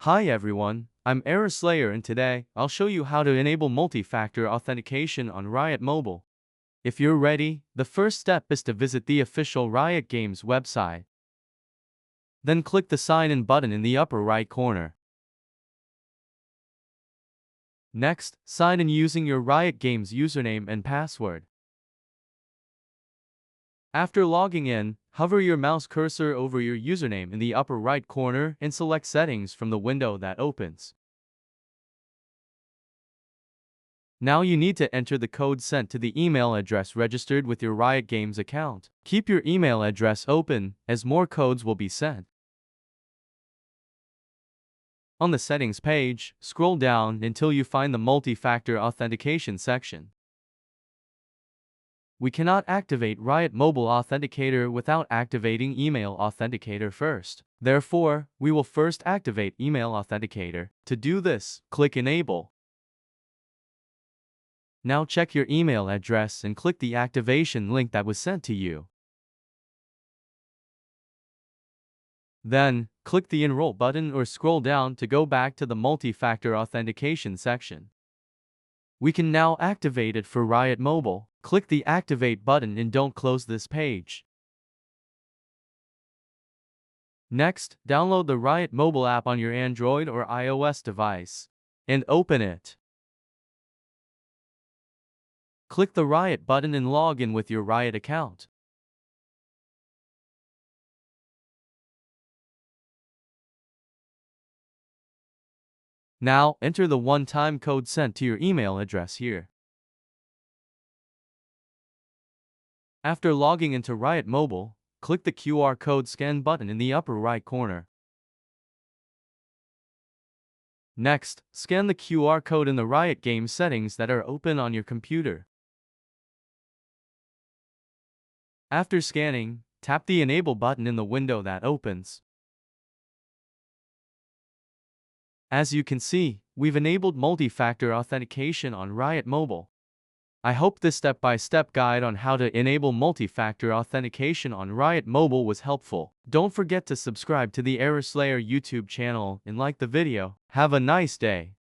Hi everyone, I'm Error Slayer and today, I'll show you how to enable multi-factor authentication on Riot Mobile. If you're ready, the first step is to visit the official Riot Games website. Then click the Sign In button in the upper right corner. Next, sign in using your Riot Games username and password. After logging in, hover your mouse cursor over your username in the upper right corner and select Settings from the window that opens. Now you need to enter the code sent to the email address registered with your Riot Games account. Keep your email address open, as more codes will be sent. On the Settings page, scroll down until you find the Multi-Factor Authentication section. We cannot activate Riot Mobile Authenticator without activating Email Authenticator first. Therefore, we will first activate Email Authenticator. To do this, click Enable. Now check your email address and click the activation link that was sent to you. Then, click the Enroll button or scroll down to go back to the Multi-Factor Authentication section. We can now activate it for Riot Mobile. Click the Activate button and don't close this page. Next, download the Riot Mobile app on your Android or iOS device and open it. Click the Riot button and log in with your Riot account. Now, enter the one-time code sent to your email address here. After logging into Riot Mobile, click the QR code scan button in the upper right corner. Next, scan the QR code in the Riot Games settings that are open on your computer. After scanning, tap the Enable button in the window that opens. As you can see, we've enabled multi-factor authentication on Riot Mobile. I hope this step-by-step guide on how to enable multi-factor authentication on Riot Mobile was helpful. Don't forget to subscribe to the Error Slayer YouTube channel and like the video. Have a nice day.